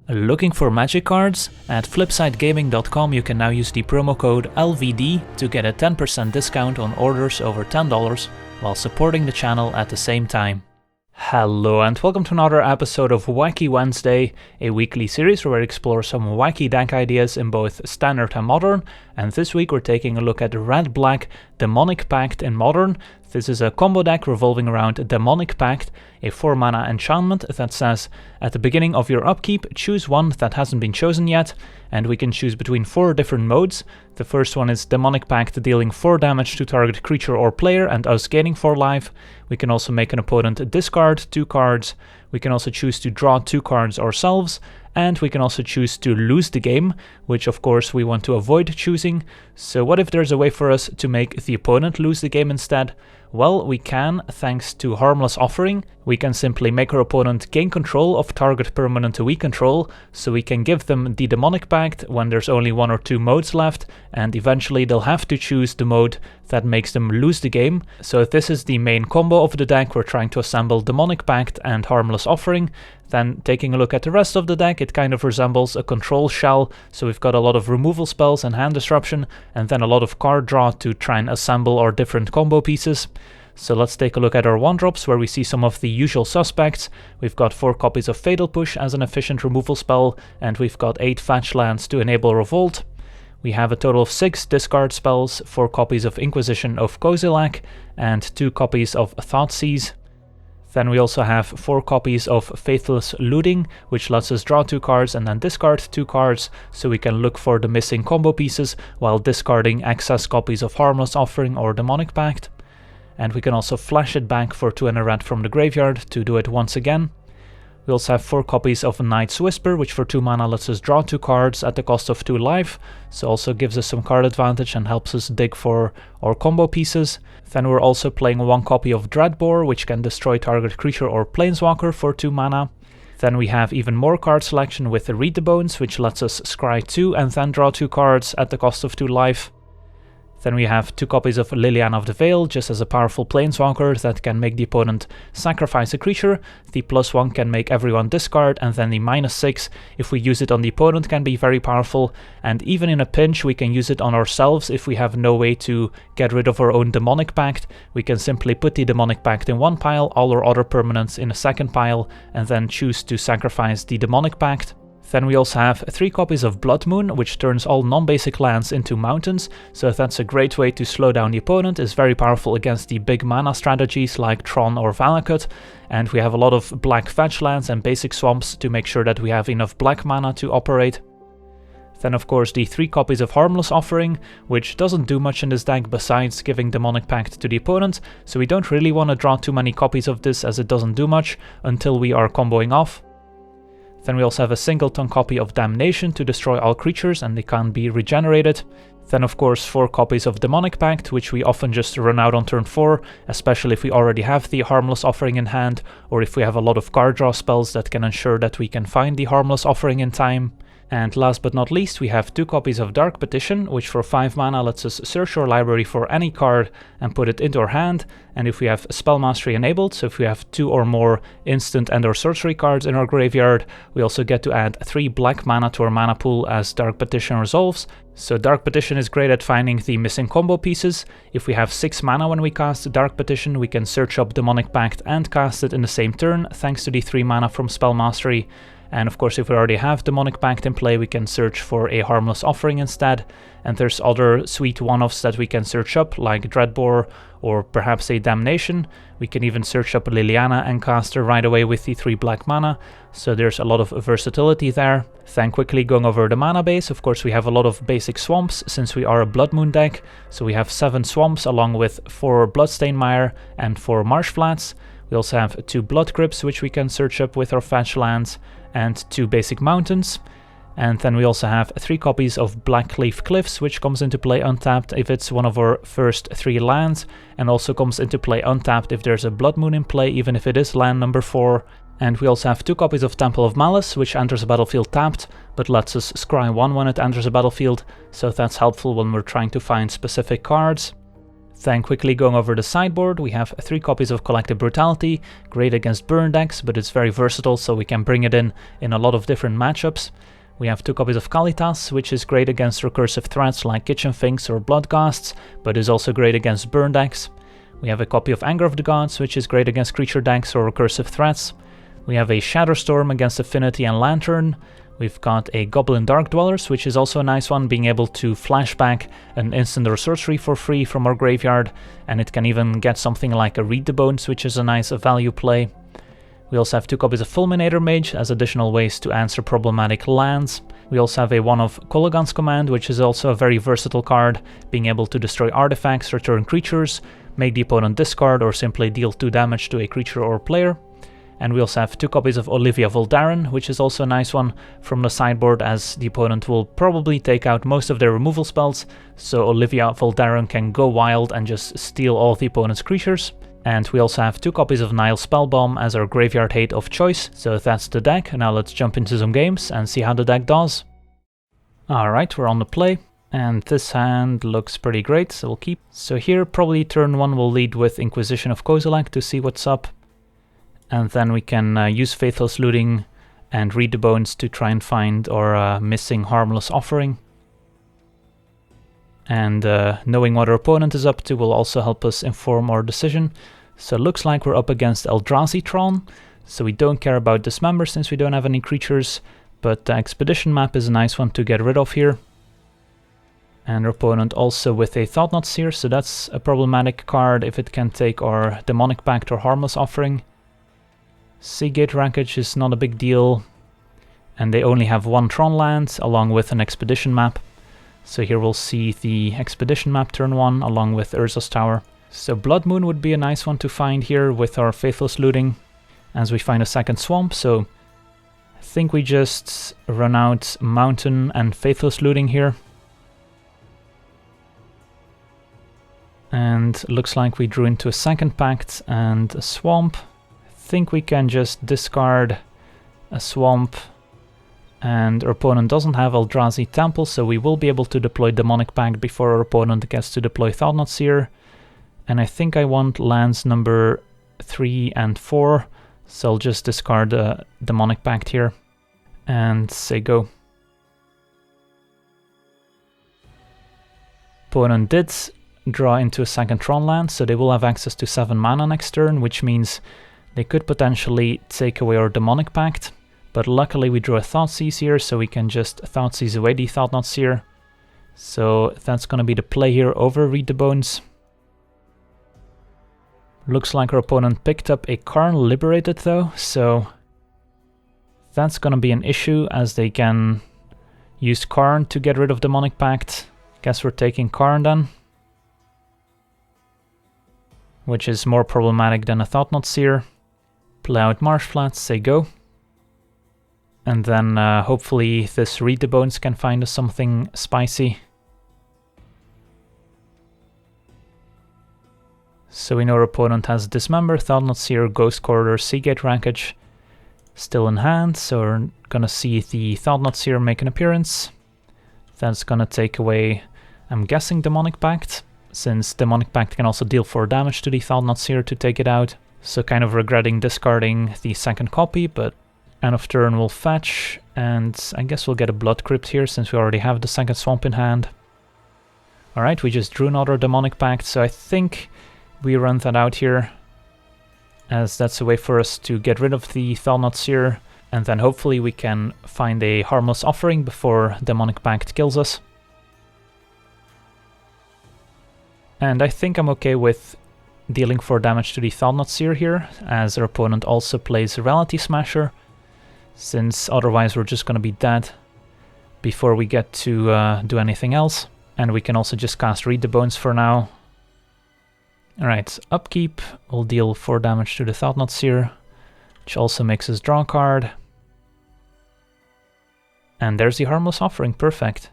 Looking for magic cards? At flipsidegaming.com you can now use the promo code LVD to get a 10% discount on orders over $10 while supporting the channel at the same time. Hello and welcome to another episode of Wacky Wednesday, a weekly series where we explore some wacky deck ideas in both Standard and Modern, and this week we're taking a look at Red-Black Demonic Pact in Modern. This is a combo deck revolving around Demonic Pact, a 4-mana enchantment that says, at the beginning of your upkeep, choose one that hasn't been chosen yet, and we can choose between 4 different modes. The first one is Demonic Pact dealing 4 damage to target creature or player and us gaining 4 life. We can also make an opponent discard 2 cards. We can also choose to draw 2 cards ourselves, and we can also choose to lose the game, which of course we want to avoid choosing. So what if there's a way for us to make the opponent lose the game instead? Well, we can, thanks to Harmless Offering. We can simply make our opponent gain control of target permanent we control, so we can give them the Demonic Pact when there's only 1 or 2 modes left, and eventually they'll have to choose the mode that makes them lose the game. So if this is the main combo of the deck, we're trying to assemble Demonic Pact and Harmless Offering. Then taking a look at the rest of the deck, it kind of resembles a control shell, so we've got a lot of removal spells and hand disruption, and then a lot of card draw to try and assemble our different combo pieces. So let's take a look at our 1-drops, where we see some of the usual suspects. We've got 4 copies of Fatal Push as an efficient removal spell, and we've got 8 fetch lands to enable Revolt. We have a total of 6 discard spells, 4 copies of Inquisition of Kozilek, and 2 copies of Thoughtseize. Then we also have 4 copies of Faithless Looting, which lets us draw 2 cards and then discard 2 cards, so we can look for the missing combo pieces while discarding excess copies of Harmless Offering or Demonic Pact. And we can also flash it back for 2 and a red from the graveyard to do it once again. We also have 4 copies of Night's Whisper, which for 2 mana lets us draw 2 cards at the cost of 2 life, so also gives us some card advantage and helps us dig for our combo pieces. Then we're also playing 1 copy of Dreadbore, which can destroy target creature or planeswalker for 2 mana. Then we have even more card selection with the Read the Bones, which lets us scry 2 and then draw 2 cards at the cost of 2 life. Then we have 2 copies of Liliana of the Veil, just as a powerful planeswalker that can make the opponent sacrifice a creature. The +1 can make everyone discard, and then the -6, if we use it on the opponent, can be very powerful. And even in a pinch, we can use it on ourselves if we have no way to get rid of our own Demonic Pact. We can simply put the Demonic Pact in one pile, all our other permanents in a second pile, and then choose to sacrifice the Demonic Pact. Then we also have 3 copies of Blood Moon, which turns all non-basic lands into mountains, so that's a great way to slow down the opponent. It's very powerful against the big mana strategies like Tron or Valakut, and we have a lot of black fetch lands and basic swamps to make sure that we have enough black mana to operate. Then of course the 3 copies of Harmless Offering, which doesn't do much in this deck besides giving Demonic Pact to the opponent, so we don't really want to draw too many copies of this as it doesn't do much until we are comboing off. Then we also have a singleton copy of Damnation to destroy all creatures and they can't be regenerated. Then of course 4 copies of Demonic Pact, which we often just run out on turn 4, especially if we already have the Harmless Offering in hand, or if we have a lot of card draw spells that can ensure that we can find the Harmless Offering in time. And last but not least, we have 2 copies of Dark Petition, which for 5 mana lets us search our library for any card and put it into our hand. And if we have Spell Mastery enabled, so if we have 2 or more instant and or sorcery cards in our graveyard, we also get to add 3 black mana to our mana pool as Dark Petition resolves. So Dark Petition is great at finding the missing combo pieces. If we have 6 mana when we cast Dark Petition, we can search up Demonic Pact and cast it in the same turn, thanks to the 3 mana from Spell Mastery. And of course, if we already have Demonic Pact in play, we can search for a Harmless Offering instead. And there's other sweet one-offs that we can search up, like Dreadbore or perhaps a Damnation. We can even search up Liliana and cast her right away with the 3 black mana. So there's a lot of versatility there. Then quickly going over the mana base, of course we have a lot of basic swamps since we are a Blood Moon deck. So we have 7 swamps along with 4 Bloodstained Mire and 4 Marsh Flats. We also have 2 Blood Crypts, which we can search up with our fetch lands, and 2 basic mountains. And then we also have 3 copies of Blackcleave Cliffs, which comes into play untapped if it's one of our first 3 lands, and also comes into play untapped if there's a Blood Moon in play, even if it is land number 4. And we also have 2 copies of Temple of Malice, which enters a battlefield tapped, but lets us scry 1 when it enters a battlefield, so that's helpful when we're trying to find specific cards. Then quickly going over the sideboard, we have 3 copies of Collective Brutality, great against burn decks, but it's very versatile, so we can bring it in a lot of different matchups. We have 2 copies of Kalitas, which is great against recursive threats like Kitchen Finks or Blood Ghasts, but is also great against burn decks. We have a copy of Anger of the Gods, which is great against creature decks or recursive threats. We have a Shatterstorm against Affinity and Lantern. We've got a Goblin Dark-Dwellers, which is also a nice one, being able to flashback an instant or sorcery for free from our graveyard, and it can even get something like a Read the Bones, which is a nice value play. We also have 2 copies of Fulminator Mage as additional ways to answer problematic lands. We also have one of Kolaghan's Command, which is also a very versatile card, being able to destroy artifacts, return creatures, make the opponent discard, or simply deal 2 damage to a creature or player. And we also have 2 copies of Olivia Voldaren, which is also a nice one from the sideboard, as the opponent will probably take out most of their removal spells, so Olivia Voldaren can go wild and just steal all the opponent's creatures. And we also have 2 copies of Nihil Spellbomb as our graveyard hate of choice, so that's the deck. Now let's jump into some games and see how the deck does. Alright, we're on the play, and this hand looks pretty great, so we'll keep. So here, probably turn 1 we'll lead with Inquisition of Kozilek to see what's up. And then we can use Faithless Looting and Read the Bones to try and find our missing Harmless Offering. And knowing what our opponent is up to will also help us inform our decision. So it looks like we're up against Eldrazi Tron, so we don't care about Dismember since we don't have any creatures, but the Expedition map is a nice one to get rid of here. And our opponent also with a Thoughtseize, so that's a problematic card if it can take our Demonic Pact or Harmless Offering. Seagate Wreckage is not a big deal, and they only have 1 Tron land along with an Expedition map. So here we'll see the Expedition map turn 1 along with Urza's Tower. So Blood Moon would be a nice one to find here with our Faithless Looting as we find a second swamp. So I think we just run out Mountain and Faithless Looting here. And looks like we drew into a second Pact and a Swamp. I think we can just discard a Swamp, and our opponent doesn't have Eldrazi Temple, so we will be able to deploy Demonic Pact before our opponent gets to deploy Thoughtseize. And I think I want lands number 3 and 4, so I'll just discard the Demonic Pact here and say go. Opponent did draw into a second Tron land, so they will have access to 7 mana next turn, which means they could potentially take away our Demonic Pact, but luckily we drew a Thoughtseize here, so we can just Thoughtseize away the Thoughtseize. So that's gonna be the play here over Read the Bones. Looks like our opponent picked up a Karn Liberated though, so that's gonna be an issue as they can use Karn to get rid of Demonic Pact. Guess we're taking Karn then, which is more problematic than a Thoughtseize. Play out Marsh Flats, say go. And then hopefully this Read the Bones can find us something spicy. So we know our opponent has Dismember, Thoughtseize, Ghost Corridor, Seagate Wreckage still in hand, so we're gonna see the Thoughtseize make an appearance. That's gonna take away, I'm guessing, Demonic Pact, since Demonic Pact can also deal 4 damage to the Thoughtseize to take it out. So kind of regretting discarding the second copy, but end of turn we'll fetch, and I guess we'll get a Blood Crypt here since we already have the second swamp in hand. Alright, we just drew another Demonic Pact, so I think we run that out here, as that's a way for us to get rid of the Thoughtseize, and then hopefully we can find a Harmless Offering before Demonic Pact kills us. And I think I'm okay with dealing 4 damage to the Thoughtseize here, as our opponent also plays Reality Smasher, since otherwise we're just gonna be dead before we get to do anything else. And we can also just cast Read the Bones for now. Alright, upkeep, we'll deal 4 damage to the Thoughtseize, which also makes us draw a card. And there's the Harmless Offering, perfect.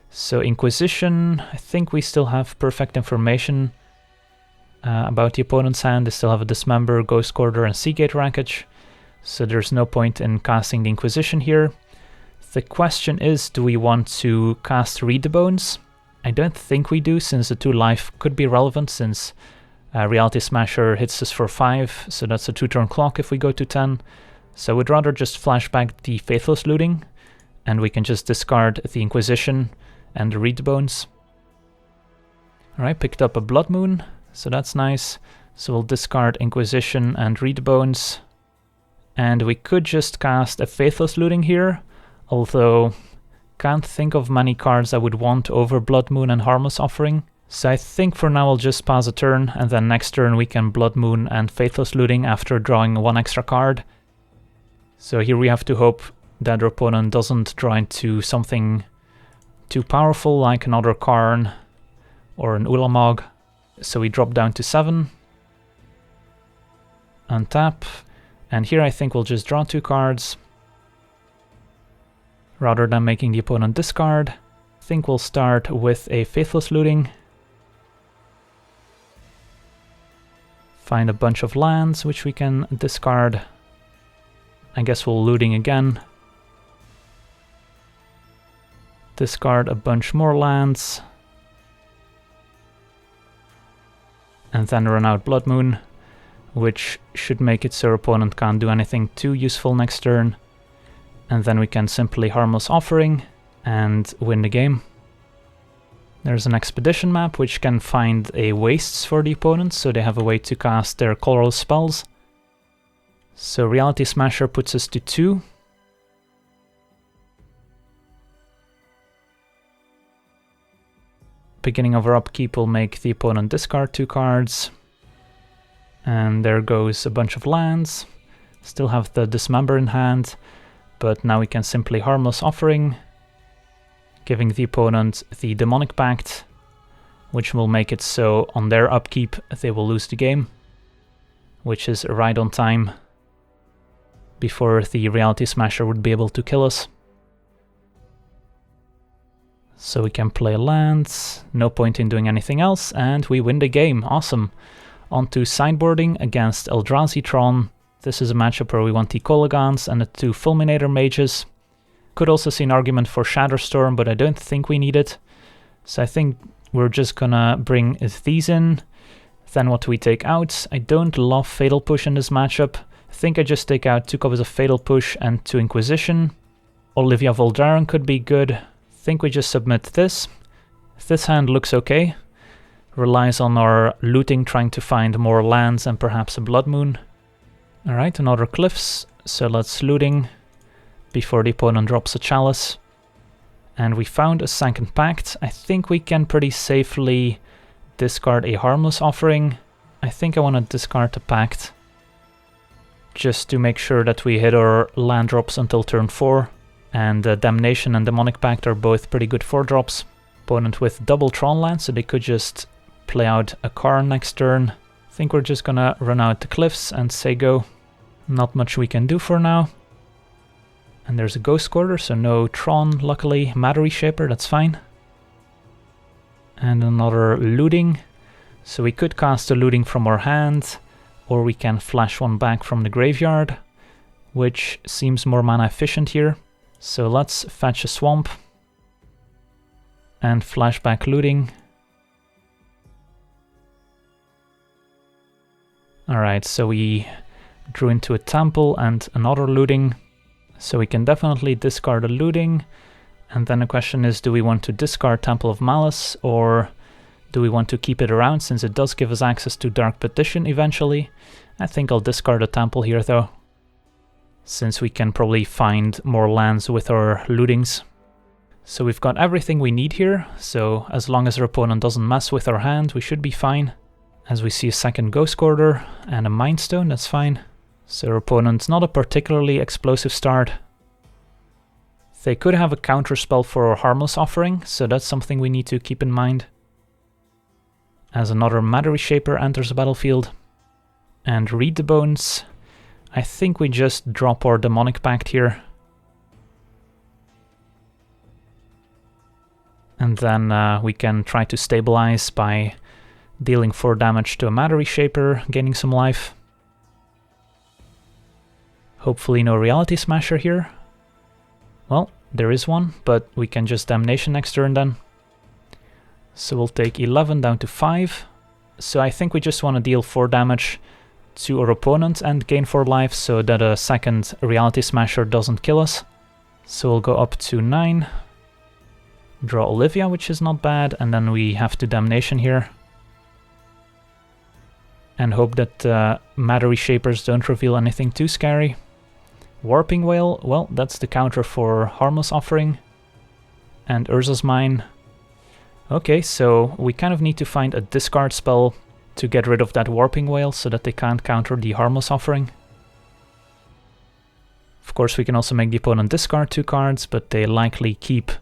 So Inquisition, I think we still have perfect information about the opponent's hand. They still have a Dismember, Ghost Corridor, and Seagate Wreckage, so there's no point in casting the Inquisition here. The question is, do we want to cast Read the Bones I don't think we do, since the 2 life could be relevant, since Reality Smasher hits us for 5, so that's a 2-turn clock if we go to 10. So I would rather just flash back the Faithless Looting, and we can just discard the Inquisition and the Reed Bones. Alright, picked up a Blood Moon, so that's nice. So we'll discard Inquisition and Reed Bones. And we could just cast a Faithless Looting here, although can't think of many cards I would want over Blood Moon and Harmless Offering. So I think for now I'll just pass a turn, and then next turn we can Blood Moon and Faithless Looting after drawing 1 extra card. So here we have to hope that our opponent doesn't draw into something too powerful like another Karn or an Ulamog. So we drop down to 7. Untap. And here I think we'll just draw 2 cards, rather than making the opponent discard. I think we'll start with a Faithless Looting. Find a bunch of lands which we can discard. I guess we'll Looting again. Discard a bunch more lands. And then run out Blood Moon, which should make it so our opponent can't do anything too useful next turn. And then we can simply Harmless Offering and win the game. There's an Expedition map which can find a wastes for the opponent, so they have a way to cast their colorless spells. So Reality Smasher puts us to 2. Beginning of our upkeep will make the opponent discard 2 cards. And there goes a bunch of lands. Still have the Dismember in hand, but now we can simply Harmless Offering, giving the opponent the Demonic Pact, which will make it so on their upkeep they will lose the game, which is right on time before the Reality Smasher would be able to kill us. So we can play lands, no point in doing anything else, and we win the game. Awesome. On to sideboarding against Eldrazi Tron. This is a matchup where we want the Kolaghans and the 2 Fulminator Mages. Could also see an argument for Shatterstorm, but I don't think we need it. So I think we're just gonna bring these in. Then what do we take out? I don't love Fatal Push in this matchup. I think I just take out 2 copies of Fatal Push and 2 Inquisition. Olivia Voldaren could be good. I think we just submit this. This hand looks okay. Relies on our looting, trying to find more lands and perhaps a Blood Moon. Alright, another Cliffs. So let's Looting before the opponent drops a Chalice. And we found a second Pact. I think we can pretty safely discard a Harmless Offering. I think I want to discard the Pact, just to make sure that we hit our land drops until turn 4. And Damnation and Demonic Pact are both pretty good 4-drops. Opponent with double Tron land, so they could just play out a Karn next turn. I think we're just gonna run out the Cliffs and say go. Not much we can do for now. And there's a Ghost Quarter, so no Tron, luckily. Matter Reshaper, that's fine. And another Looting. So we could cast a Looting from our hand, or we can flash one back from the graveyard, which seems more mana efficient here. So let's fetch a Swamp and flashback Looting. Alright, so we drew into a Temple and another Looting. So we can definitely discard a Looting. And then the question is, do we want to discard Temple of Malice, or do we want to keep it around since it does give us access to Dark Petition eventually? I think I'll discard a Temple here though, since we can probably find more lands with our Lootings. So we've got everything we need here, so as long as our opponent doesn't mess with our hand, we should be fine. As we see a second Ghost Quarter and a Mind Stone, that's fine. So our opponent's not a particularly explosive start. They could have a counter spell for our Harmless Offering, so that's something we need to keep in mind. As another Matter Reshaper enters the battlefield. And Read the Bones. I think we just drop our Demonic Pact here. And then we can try to stabilize by dealing 4 damage to a Matter Reshaper, gaining some life. Hopefully no Reality Smasher here. Well, there is one, but we can just Damnation next turn then. So we'll take 11 down to 5. So I think we just want to deal 4 damage to our opponent and gain 4 life so that a second Reality Smasher doesn't kill us. So we'll go up to 9. Draw Olivia, which is not bad, and then we have to Damnation here. And hope that Matter Reshapers don't reveal anything too scary. Warping Whale, well, that's the counter for Harmless Offering. And Urza's Mine. Okay, so we kind of need to find a discard spell to get rid of that Warping Whale so that they can't counter the Harmless Offering. Of course, we can also make the opponent discard 2 cards, but they likely keep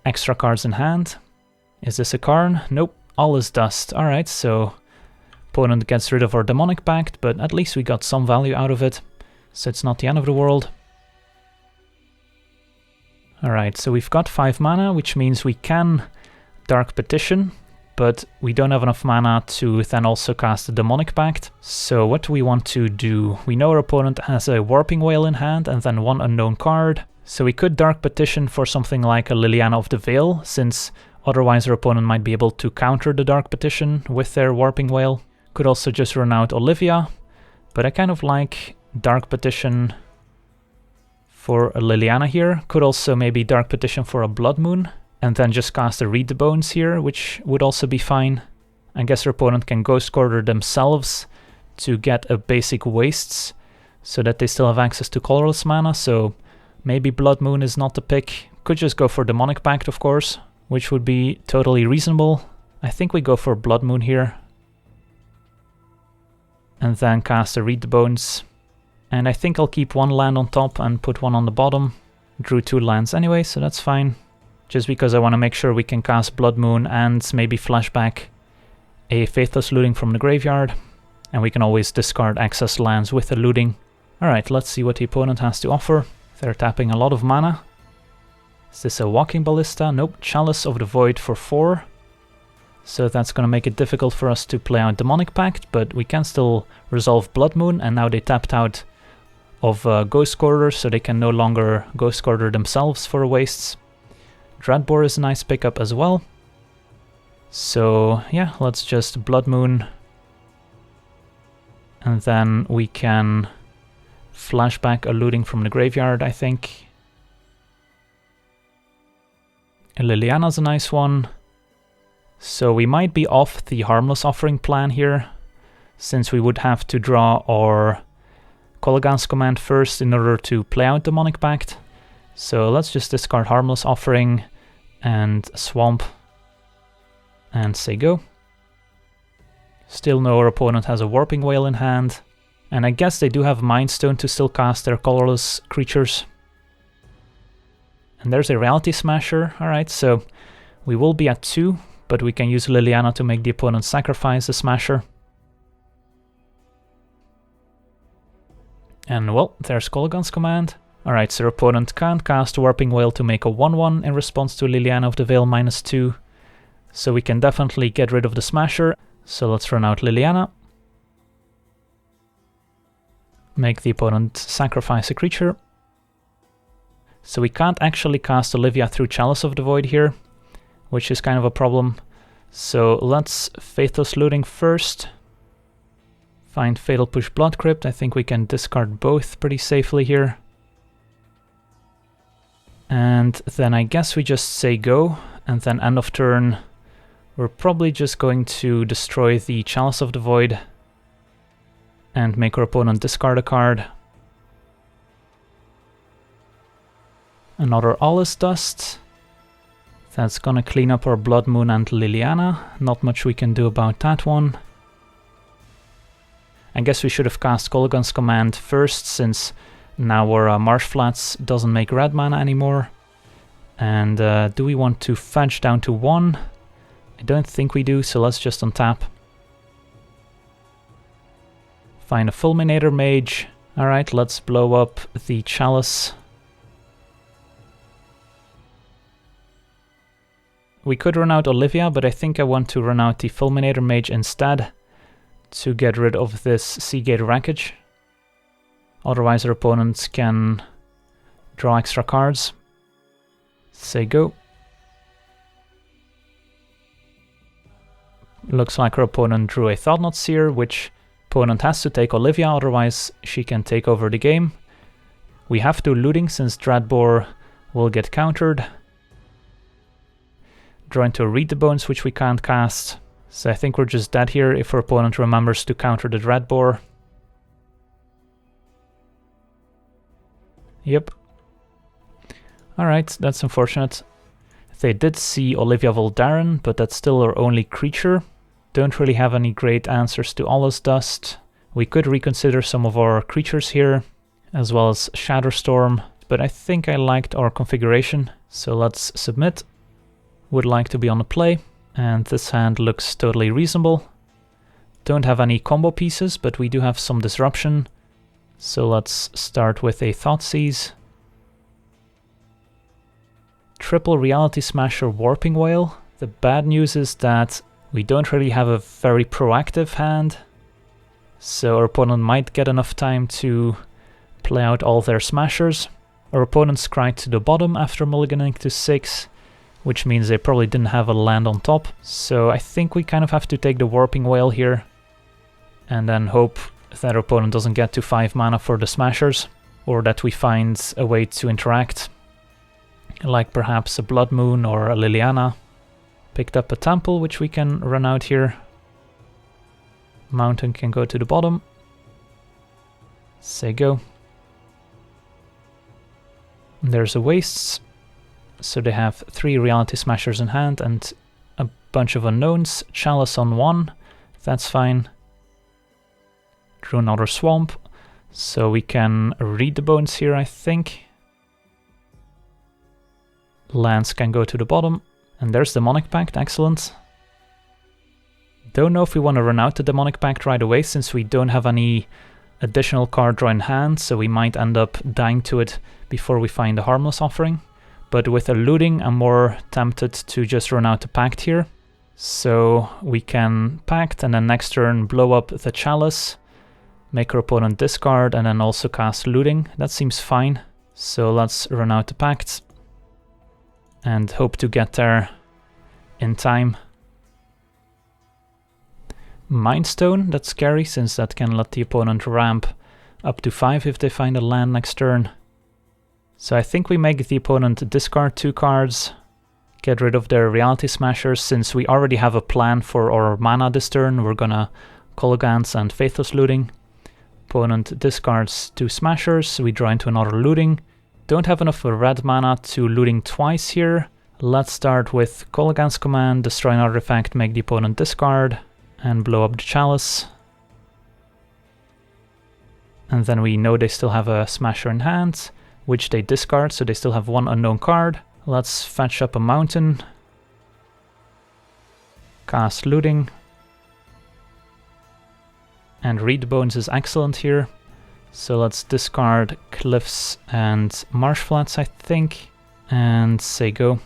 extra cards in hand. Is this a Karn? Nope, all is dust. Alright, so opponent gets rid of our Demonic Pact, but at least we got some value out of it, so it's not the end of the world. Alright, so we've got 5 mana, which means we can Dark Petition, but we don't have enough mana to then also cast the Demonic Pact. So what do we want to do? We know our opponent has a Warping Whale in hand and then 1 unknown card. So we could Dark Petition for something like a Liliana of the Veil, since otherwise our opponent might be able to counter the Dark Petition with their Warping Whale. Could also just run out Olivia, but I kind of like Dark Petition for a Liliana here. Could also maybe Dark Petition for a Blood Moon, and then just cast a Read the Bones here, which would also be fine. I guess our opponent can Ghost Quarter themselves to get a basic Wastes, so that they still have access to colorless mana, so maybe Blood Moon is not the pick. Could just go for Demonic Pact, of course, which would be totally reasonable. I think we go for Blood Moon here. And then cast a Read the Bones. And I think I'll keep 1 land on top and put 1 on the bottom. Drew 2 lands anyway, so that's fine. Just because I want to make sure we can cast Blood Moon and maybe flashback a Faithless Looting from the graveyard. And we can always discard excess lands with the looting. Alright, let's see what the opponent has to offer. They're tapping a lot of mana. Is this a Walking Ballista? Nope, Chalice of the Void for 4. So that's going to make it difficult for us to play out Demonic Pact, but we can still resolve Blood Moon, and now they tapped out of Ghost Quarter, so they can no longer Ghost Quarter themselves for wastes. Dreadbore is a nice pickup as well. So yeah, let's just Blood Moon. And then we can flashback a looting from the graveyard, I think. Liliana's a nice one. So we might be off the Harmless Offering plan here, since we would have to draw our Kolaghan's command first in order to play out Demonic Pact. So let's just discard Harmless Offering and Swamp and say go. Still know our opponent has a Warping Whale in hand, and I guess they do have Mind Stone to still cast their colorless creatures. And there's a Reality Smasher. Alright, so we will be at 2, but we can use Liliana to make the opponent sacrifice the Smasher. And well, there's Kolaghan's command. Alright, so our opponent can't cast Warping Whale to make a 1/1 in response to Liliana of the Veil -2. So we can definitely get rid of the Smasher. So let's run out Liliana. Make the opponent sacrifice a creature. So we can't actually cast Olivia through Chalice of the Void here, which is kind of a problem. So let's Faithless Looting first. Find Fatal Push Blood Crypt. I think we can discard both pretty safely here. And then I guess we just say go, and then end of turn we're probably just going to destroy the Chalice of the Void and make our opponent discard a card. Another Allus Dust. That's gonna clean up our Blood Moon and Liliana. Not much we can do about that one. I guess we should have cast Kolaghan's command first, since now our Marsh Flats doesn't make red mana anymore. And do we want to fetch down to 1? I don't think we do, so let's just untap. Find a Fulminator Mage. Alright, let's blow up the Chalice. We could run out Olivia, but I think I want to run out the Fulminator Mage instead to get rid of this Seagate Wreckage. Otherwise our opponents can draw extra cards. Say go. Looks like our opponent drew a Thought-Knot Seer, which opponent has to take Olivia, otherwise she can take over the game. We have to looting since Dreadbore will get countered. Draw into a Read the Bones, which we can't cast. So I think we're just dead here if our opponent remembers to counter the Dreadbore. Yep. Alright, that's unfortunate. They did see Olivia Voldaren, but that's still our only creature. Don't really have any great answers to Allah's Dust. We could reconsider some of our creatures here, as well as Shatterstorm, but I think I liked our configuration, so let's submit. Would like to be on the play, and this hand looks totally reasonable. Don't have any combo pieces, but we do have some disruption, so let's start with a Thoughtseize. Triple Reality Smasher Warping Whale. The bad news is that we don't really have a very proactive hand, so our opponent might get enough time to play out all their smashers. Our opponent scryed to the bottom after mulliganing to 6, which means they probably didn't have a land on top. So I think we kind of have to take the Warping Whale here, and then hope that our opponent doesn't get to 5 mana for the smashers, or that we find a way to interact, like perhaps a Blood Moon or a Liliana. Picked up a Temple, which we can run out here. Mountain can go to the bottom. Say go. There's a Wastes, so they have 3 Reality Smashers in hand and a bunch of unknowns. Chalice on 1, that's fine. Drew another Swamp, so we can Read the Bones here, I think. Lands can go to the bottom, and there's Demonic Pact, excellent. Don't know if we want to run out the Demonic Pact right away, since we don't have any additional card draw in hand, so we might end up dying to it before we find a Harmless Offering. But with a looting, I'm more tempted to just run out the Pact here. So we can Pact, and then next turn blow up the Chalice, make our opponent discard, and then also cast looting. That seems fine. So let's run out the Pact and hope to get there in time. Mindstone, that's scary, since that can let the opponent ramp up to 5 if they find a land next turn. So I think we make the opponent discard 2 cards, get rid of their Reality Smashers. Since we already have a plan for our mana this turn, we're gonna Kolaghans and Faithless Looting. Opponent discards 2 Smashers, we draw into another Looting. Don't have enough red mana to looting twice here. Let's start with Kolaghan's command, destroy an artifact, make the opponent discard, and blow up the Chalice. And then we know they still have a Smasher in hand, which they discard, so they still have 1 unknown card. Let's fetch up a Mountain. Cast Looting. And Read the Bones is excellent here. So let's discard Cliffs and Marsh Flats, I think, and say go.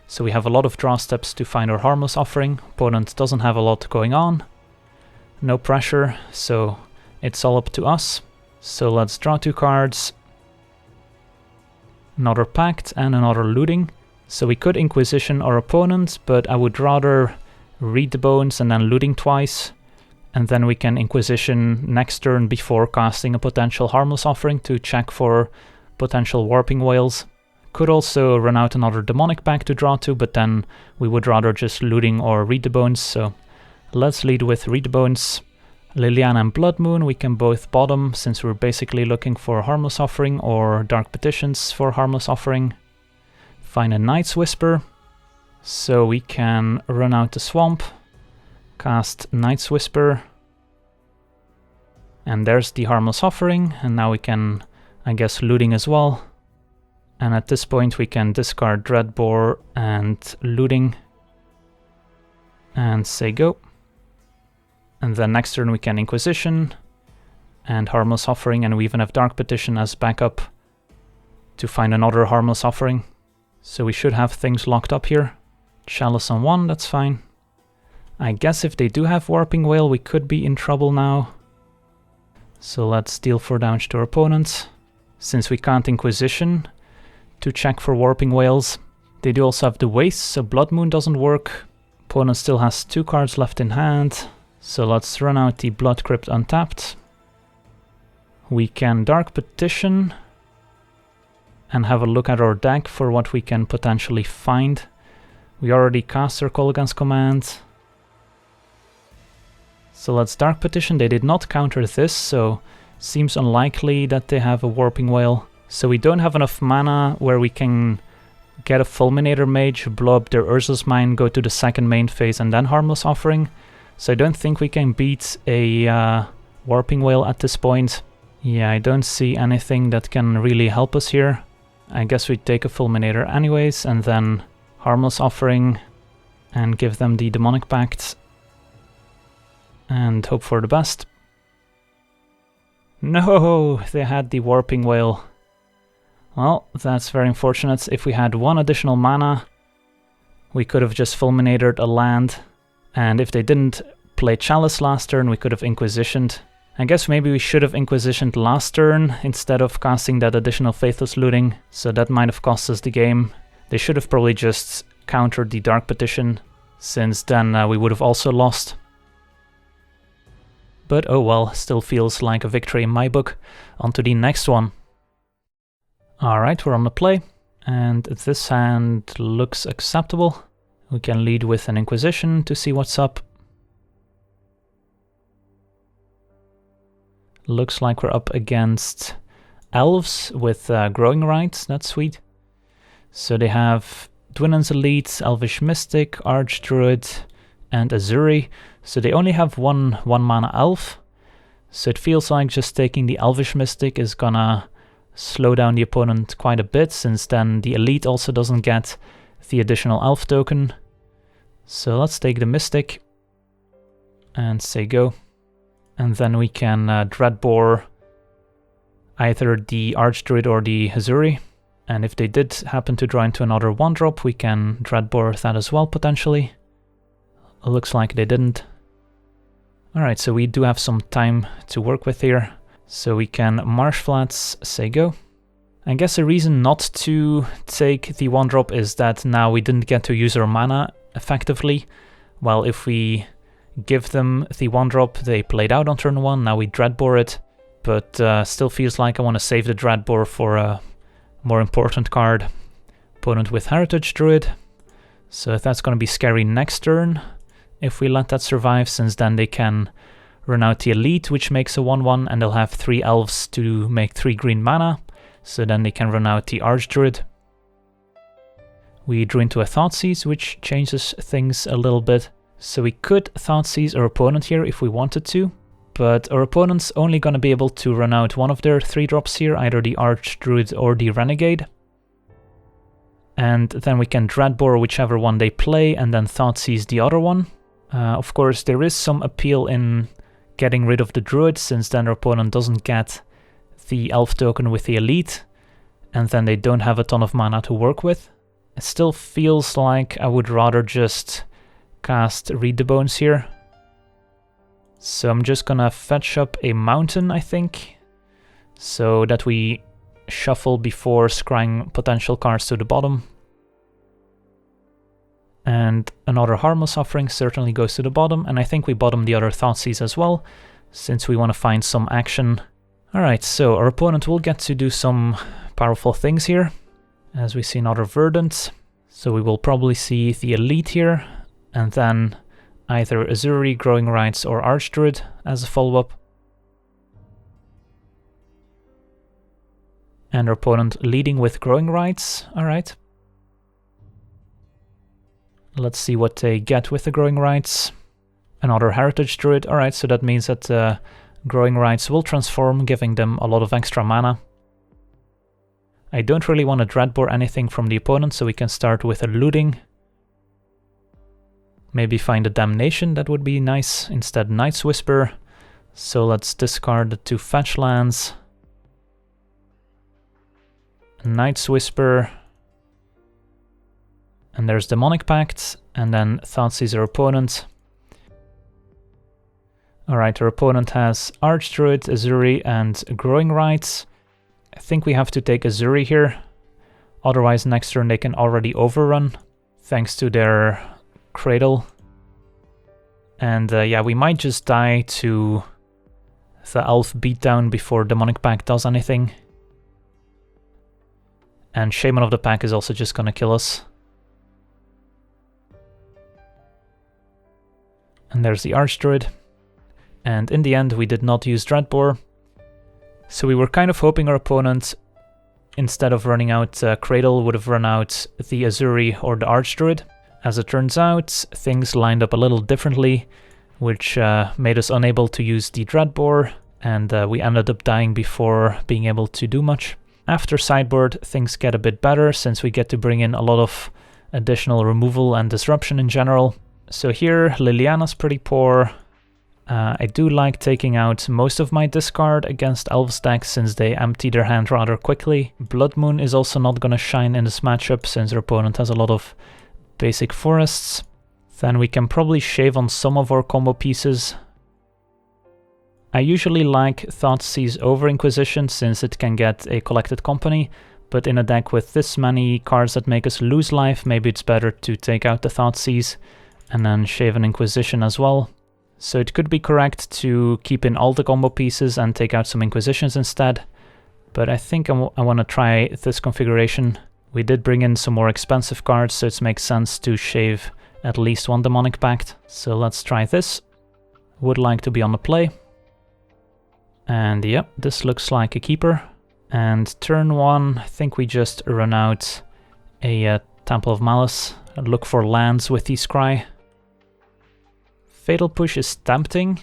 So we have a lot of draw steps to find our Harmless Offering. Opponent doesn't have a lot going on. No pressure, so it's all up to us. So let's draw 2 cards. Another Pact and another Looting. So we could Inquisition our opponent, but I would rather Read the Bones and then Looting twice. And then we can Inquisition next turn before casting a potential Harmless Offering to check for potential Warping Whales. Could also run out another Demonic Pact to draw to, but then we would rather just Looting or Read the Bones, so let's lead with Read the Bones. Liliana and Blood Moon, we can both bottom, since we're basically looking for Harmless Offering or Dark Petitions for Harmless Offering. Find a Night's Whisper, so we can run out the Swamp. Cast Night's Whisper, and there's the Harmless Offering, and now we can, I guess, Looting as well. And at this point we can discard Dreadbore and Looting, and say go. And then next turn we can Inquisition and Harmless Offering, and we even have Dark Petition as backup to find another Harmless Offering. So we should have things locked up here. Chalice on 1, that's fine. I guess if they do have Warping Whale, we could be in trouble now. So let's deal 4 damage to our opponent. Since we can't Inquisition to check for Warping Whales, they do also have the Waste, so Blood Moon doesn't work. Opponent still has 2 cards left in hand, so let's run out the Blood Crypt untapped. We can Dark Petition and have a look at our deck for what we can potentially find. We already cast our Kolaghan's command. So let's Dark Petition. They did not counter this, so seems unlikely that they have a Warping Wail. So we don't have enough mana where we can get a Fulminator Mage, blow up their Urza's Mine, go to the second main phase and then Harmless Offering. So I don't think we can beat a Warping Wail at this point. Yeah, I don't see anything that can really help us here. I guess we take a Fulminator anyways and then Harmless Offering and give them the Demonic Pact and hope for the best. No, they had the Warping Wail. Well, that's very unfortunate. If we had 1 additional mana, we could have just Fulminated a land, and if they didn't play Chalice last turn, we could have Inquisitioned. I guess maybe we should have Inquisitioned last turn instead of casting that additional Faithless Looting, so that might have cost us the game. They should have probably just countered the Dark Petition, since then we would have also lost. But oh well, still feels like a victory in my book. On to the next one. Alright, we're on the play, and this hand looks acceptable. We can lead with an Inquisition to see what's up. Looks like we're up against Elves with Growing Rites, that's sweet. So they have Dwinen's Elite, Elvish Mystic, Archdruid, and Azuri. So they only have one mana Elf. So it feels like just taking the Elvish Mystic is gonna slow down the opponent quite a bit, since then the Elite also doesn't get the additional Elf token. So let's take the Mystic and say go. And then we can Dreadbore either the Archdruid or the Azuri. And if they did happen to draw into another 1-drop, we can Dreadbore that as well, potentially. Looks like they didn't. Alright, so we do have some time to work with here. So we can Marsh Flats, say go. I guess the reason not to take the 1-drop is that now we didn't get to use our mana effectively. Well, if we give them the 1-drop, they played out on turn 1, now we Dreadbore it. But still feels like I want to save the Dreadbore for a more important card. Opponent with Heritage Druid. So that's going to be scary next turn if we let that survive, since then they can run out the Elite, which makes a 1/1, and they'll have 3 Elves to make 3 green mana. So then they can run out the Archdruid. We drew into a Thoughtseize, which changes things a little bit. So we could Thoughtseize our opponent here if we wanted to, but our opponent's only going to be able to run out one of their 3-drops here, either the Archdruid or the Renegade. And then we can Dreadbore whichever one they play, and then Thoughtseize the other one. Of course, there is some appeal in getting rid of the Druid, since then our opponent doesn't get the Elf token with the Elite, and then they don't have a ton of mana to work with. It still feels like I would rather just cast Read the Bones here. So I'm just gonna fetch up a Mountain, I think, so that we shuffle before scrying potential cards to the bottom. And another Harmless Offering certainly goes to the bottom, and I think we bottom the other Thoughtseize as well, since we want to find some action. Alright, so our opponent will get to do some powerful things here, as we see another Verdant. So we will probably see the Elite here, and then either Azuri, Growing Rites, or Archdruid as a follow-up. And our opponent leading with Growing Rites, alright. Let's see what they get with the Growing Rites. Another Heritage Druid, alright, so that means that Growing Rites will transform, giving them a lot of extra mana. I don't really want to Dreadbore anything from the opponent, so we can start with a Looting. Maybe find a Damnation, that would be nice. Instead, Night's Whisper. So let's discard the 2 fetch lands. Night's Whisper. And there's Demonic Pact, and then Thoughtseize our opponent. Alright, our opponent has Archdruid, Azuri, and Growing Rites. I think we have to take Azuri here. Otherwise, next turn they can already overrun, thanks to their Cradle. And yeah, we might just die to the Elf beatdown before Demonic Pact does anything. And Shaman of the Pack is also just gonna kill us. And there's the Archdruid. And in the end, we did not use Dreadbore. So we were kind of hoping our opponent, instead of running out Cradle, would have run out the Azuri or the Archdruid. As it turns out, things lined up a little differently, which made us unable to use the Dreadbore, and we ended up dying before being able to do much. After Sideboard, things get a bit better, since we get to bring in a lot of additional removal and disruption in general. So here, Liliana's pretty poor. I do like taking out most of my discard against Elves decks, since they empty their hand rather quickly. Blood Moon is also not gonna shine in this matchup, since our opponent has a lot of basic forests. Then we can probably shave on some of our combo pieces. I usually like Thoughtseize over Inquisition, since it can get a collected company, but in a deck with this many cards that make us lose life, maybe it's better to take out the Thoughtseize and then shave an Inquisition as well. So it could be correct to keep in all the combo pieces and take out some Inquisitions instead, but I think I want to try this configuration. We did bring in some more expensive cards, so it makes sense to shave at least one Demonic Pact. So let's try this. Would like to be on the play. And yep, this looks like a keeper. And turn 1, I think we just run out a Temple of Malice. I'd look for lands with the Scry. Fatal Push is tempting,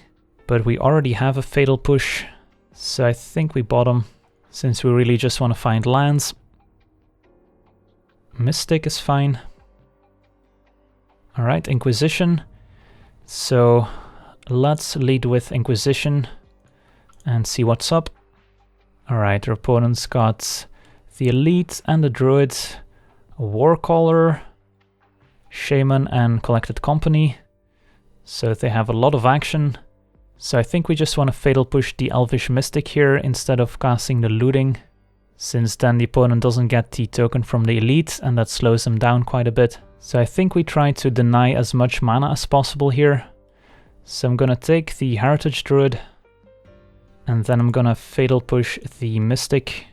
but we already have a Fatal Push, so I think we bottom, since we really just want to find lands. Mystic is fine. Alright, Inquisition. So let's lead with Inquisition and see what's up. Alright, our opponent's got the Elite and the Druid, a Warcaller, Shaman and Collected Company. So they have a lot of action. So I think we just want to Fatal Push the Elvish Mystic here instead of casting the Looting, since then the opponent doesn't get the token from the Elite and that slows them down quite a bit. So I think we try to deny as much mana as possible here. So I'm gonna take the Heritage Druid, and then I'm gonna Fatal Push the Mystic.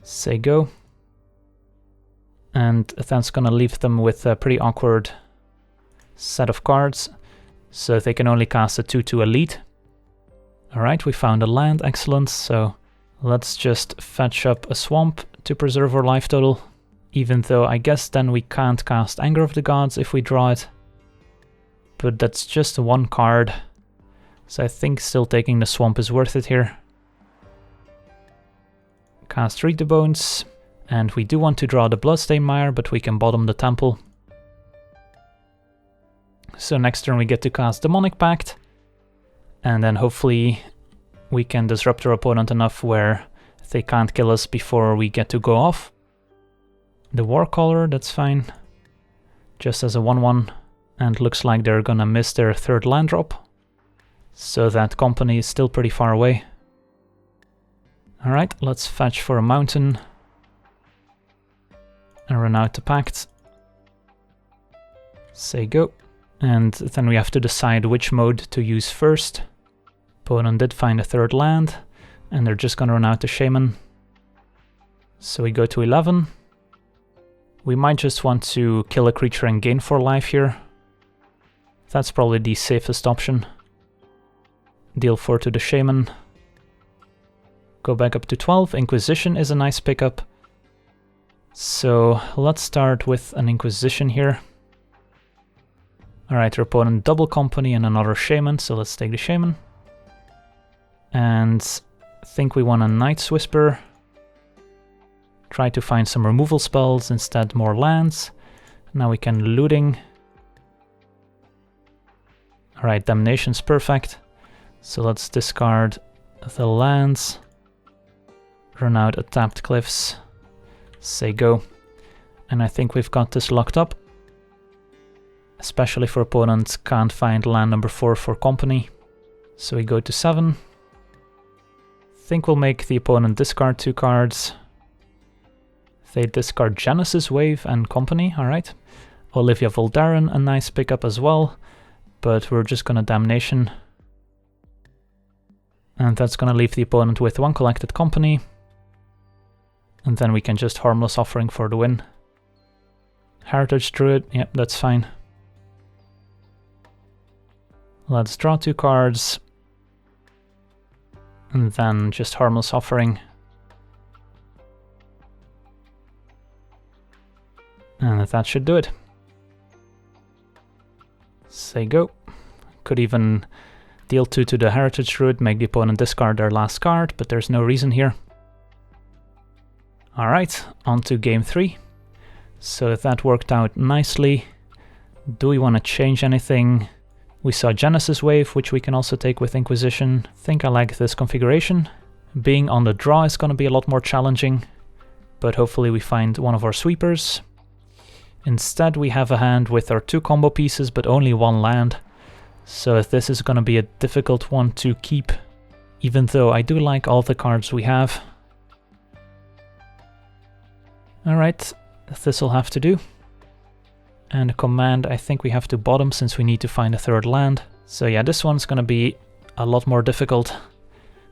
Say go. And that's gonna leave them with a pretty awkward set of cards, so they can only cast a 2/2 Elite. Alright, we found a land, excellent, so let's just fetch up a Swamp to preserve our life total, even though I guess then we can't cast Anger of the Gods if we draw it. But that's just one card, so I think still taking the Swamp is worth it here. Cast Read the Bones, and we do want to draw the Bloodstained Mire, but we can bottom the Temple. So next turn we get to cast Demonic Pact, and then hopefully we can disrupt our opponent enough where they can't kill us before we get to go off. The Warcaller, that's fine, just as a 1/1, and looks like they're gonna miss their third land drop, so that company is still pretty far away. Alright, let's fetch for a mountain and run out the Pact. Say go. And then we have to decide which mode to use first. Opponent did find a third land, and they're just gonna run out the Shaman. So we go to 11. We might just want to kill a creature and gain 4 life here. That's probably the safest option. Deal 4 to the Shaman. Go back up to 12. Inquisition is a nice pickup. So let's start with an Inquisition here. Alright, our opponent double company and another Shaman, so let's take the Shaman. And I think we want a Night's Whisper. Try to find some removal spells, instead more lands. Now we can Looting. Alright, Damnation's perfect. So let's discard the lands. Run out a tapped Cliffs. Say go. And I think we've got this locked up. Especially if our opponent can't find land number 4 for company. So we go to 7. Think we'll make the opponent discard 2 cards. They discard Genesis Wave and company, alright. Olivia Voldaren, a nice pickup as well, but we're just gonna Damnation. And that's gonna leave the opponent with 1 Collected Company. And then we can just Harmless Offering for the win. Heritage Druid, yep, that's fine. Let's draw 2 cards. And then just Harmless Offering. And that should do it. Say go. Could even deal 2 to the Heritage Druid, make the opponent discard their last card, but there's no reason here. Alright, on to game 3. So that worked out nicely. Do we want to change anything? We saw Genesis Wave, which we can also take with Inquisition. I think I like this configuration. Being on the draw is going to be a lot more challenging, but hopefully we find one of our sweepers. Instead we have a hand with our 2 combo pieces, but only 1 land. So this is going to be a difficult one to keep, even though I do like all the cards we have. Alright, this will have to do. And a command, I think we have to bottom since we need to find a 3rd land. So yeah, this one's going to be a lot more difficult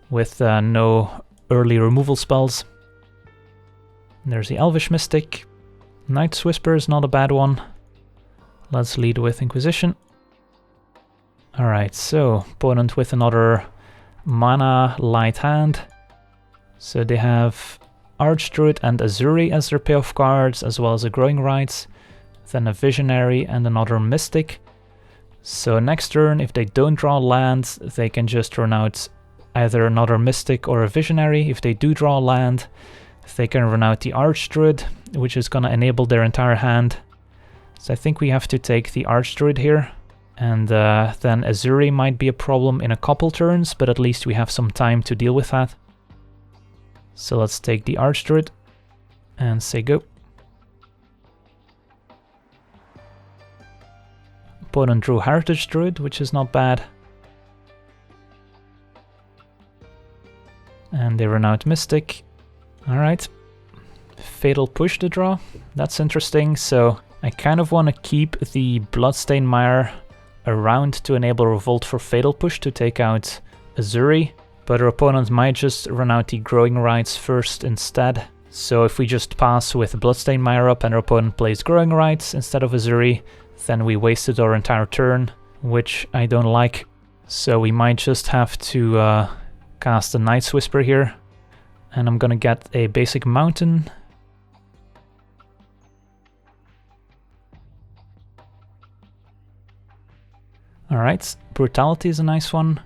with no early removal spells. There's the Elvish Mystic. Night's Whisper is not a bad one. Let's lead with Inquisition. Alright, so opponent with another mana light hand. So they have Archdruid and Azuri as their payoff cards, as well as a Growing Rites, then a Visionary and another Mystic. So next turn, if they don't draw land, they can just run out either another Mystic or a Visionary. If they do draw land, they can run out the Archdruid, which is going to enable their entire hand. So I think we have to take the Archdruid here. And then Azuri might be a problem in a couple turns, but at least we have some time to deal with that. So let's take the Archdruid and say go. Opponent drew Heritage Druid, which is not bad. And they run out Mystic. Alright. Fatal Push to draw. That's interesting. So I kind of want to keep the Bloodstained Mire around to enable Revolt for Fatal Push to take out Azuri, but our opponent might just run out the Growing Rites first instead. So if we just pass with Bloodstained Mire up and our opponent plays Growing Rites instead of Azuri, then we wasted our entire turn, which I don't like. So we might just have to cast a Night's Whisper here, and I'm gonna get a basic Mountain. Alright, Brutality is a nice one,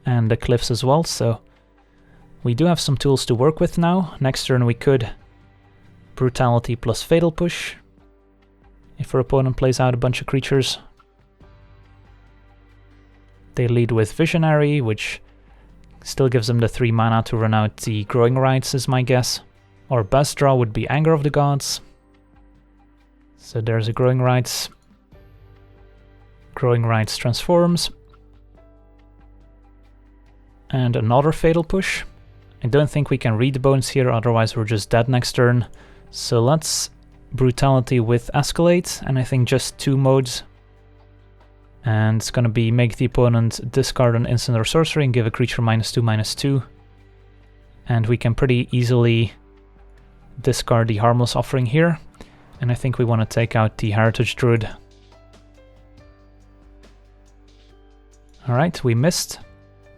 and the Cliffs as well, so we do have some tools to work with now. Next turn we could Brutality plus Fatal Push, if our opponent plays out a bunch of creatures. They lead with Visionary, which still gives them the 3 mana to run out the Growing Rites, is my guess. Our best draw would be Anger of the Gods. So there's a Growing Rites. Growing Rites transforms. And another Fatal Push. I don't think we can read the bones here, otherwise we're just dead next turn. So let's Brutality with Escalate, and I think just 2 modes. And it's gonna be make the opponent discard an instant or sorcery and give a creature -2/-2. And we can pretty easily discard the Harmless Offering here. And I think we want to take out the Heritage Druid. Alright, we missed.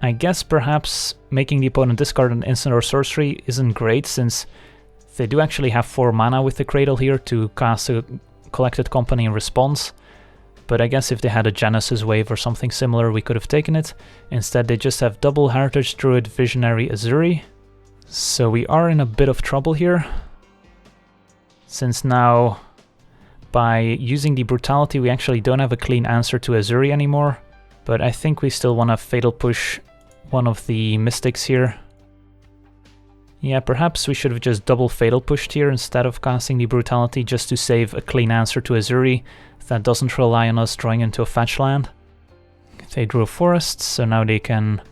I guess perhaps making the opponent discard an instant or sorcery isn't great, since they do actually have 4 mana with the Cradle here to cast a Collected Company in response. But I guess if they had a Genesis Wave or something similar, we could have taken it. Instead, they just have double Heritage Druid, Visionary, Azuri. So we are in a bit of trouble here, since now, by using the Brutality, we actually don't have a clean answer to Azuri anymore. But I think we still want to Fatal Push one of the Mystics here. Yeah, perhaps we should have just double Fatal Pushed here instead of casting the Brutality, just to save a clean answer to Azuri that doesn't rely on us drawing into a fetch land. They drew a Forest, so now they can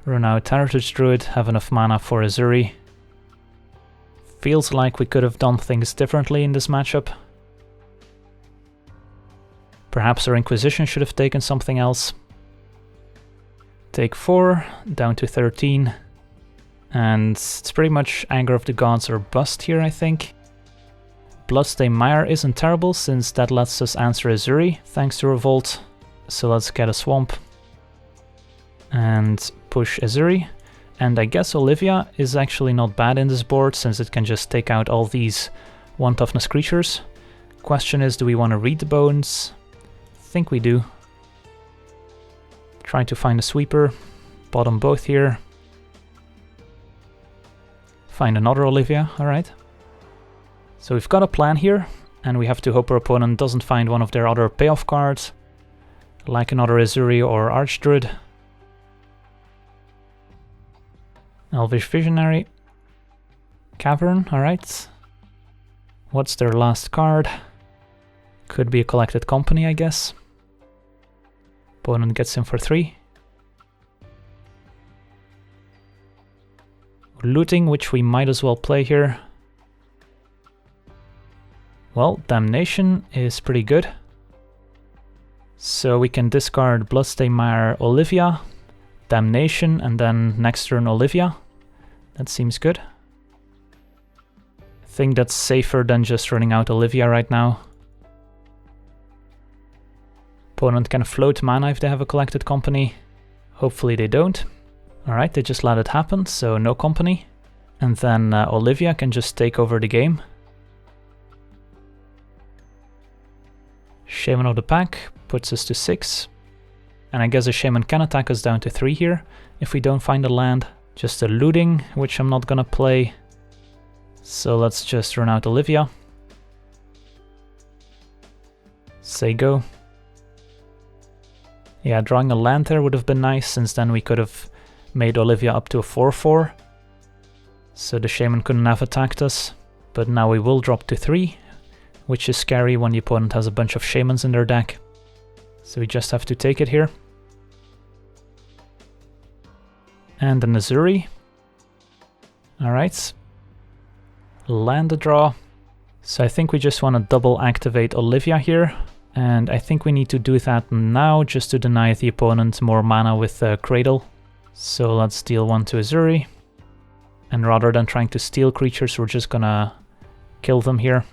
run out Heritage Druid, have enough mana for Azuri. Feels like we could have done things differently in this matchup. Perhaps our Inquisition should have taken something else. Take 4, down to 13. And it's pretty much Anger of the Gods or bust here, I think. Bloodstained Mire isn't terrible, since that lets us answer Azuri, thanks to Revolt. So let's get a Swamp. And push Azuri. And I guess Olivia is actually not bad in this board, since it can just take out all these 1 toughness creatures. Question is, do we want to read the bones? I think we do. Try to find a sweeper. Bottom both here. Find another Olivia, alright. So we've got a plan here, and we have to hope our opponent doesn't find one of their other payoff cards, like another Azuri or Archdruid. Elvish Visionary. Cavern, alright. What's their last card? Could be a Collected Company, I guess. Opponent gets him for 3. Looting, which we might as well play here. Well, Damnation is pretty good. So we can discard Bloodstained Mire, Olivia, Damnation, and then next turn Olivia. That seems good. I think that's safer than just running out Olivia right now. Opponent can float mana if they have a Collected Company. Hopefully they don't. Alright, they just let it happen, so no company. And then Olivia can just take over the game. Shaman of the Pack puts us to 6. And I guess a Shaman can attack us down to 3 here, if we don't find a land. Just a Looting, which I'm not gonna play. So let's just run out Olivia. Say go. Yeah, drawing a land there would have been nice, since then we could have made Olivia up to a 4/4. So the Shaman couldn't have attacked us. But now we will drop to 3, which is scary when the opponent has a bunch of Shamans in their deck. So we just have to take it here. And an Azuri. Alright. Land a draw. So I think we just want to double activate Olivia here. And I think we need to do that now, just to deny the opponent more mana with Cradle. So let's deal 1 to Azuri. And rather than trying to steal creatures, we're just gonna kill them here.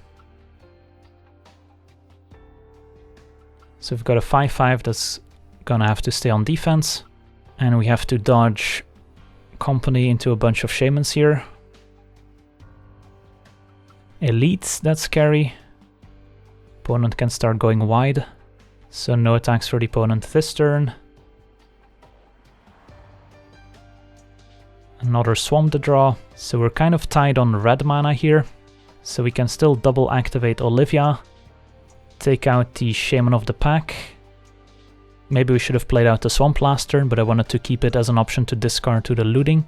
So we've got a 5/5 that's gonna have to stay on defense. And we have to dodge Company into a bunch of Shamans here. Elite, that's scary. Opponent can start going wide. So no attacks for the opponent this turn. Another Swamp to draw. So we're kind of tied on red mana here. So we can still double activate Olivia. Take out the Shaman of the Pack. Maybe we should have played out the Swamp last turn, but I wanted to keep it as an option to discard to the Looting.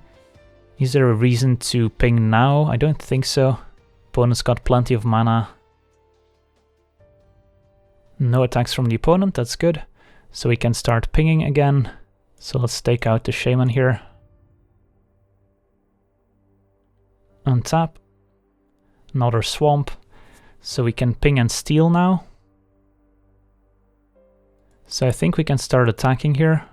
Is there a reason to ping now? I don't think so. Opponent's got plenty of mana. No attacks from the opponent, that's good. So we can start pinging again. So let's take out the Shaman here. Untap. Another Swamp. So we can ping and steal now. So I think we can start attacking here.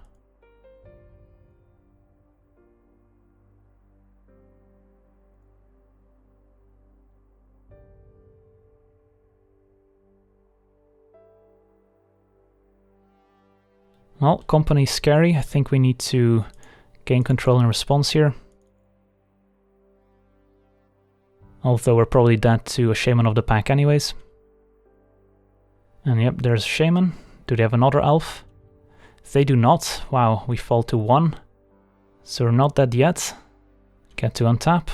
Well, Company's scary. I think we need to gain control in response here. Although we're probably dead to a Shaman of the Pack anyways. And yep, there's a Shaman. Do they have another elf? They do not. Wow, we fall to 1. So we're not dead yet. Get to untap.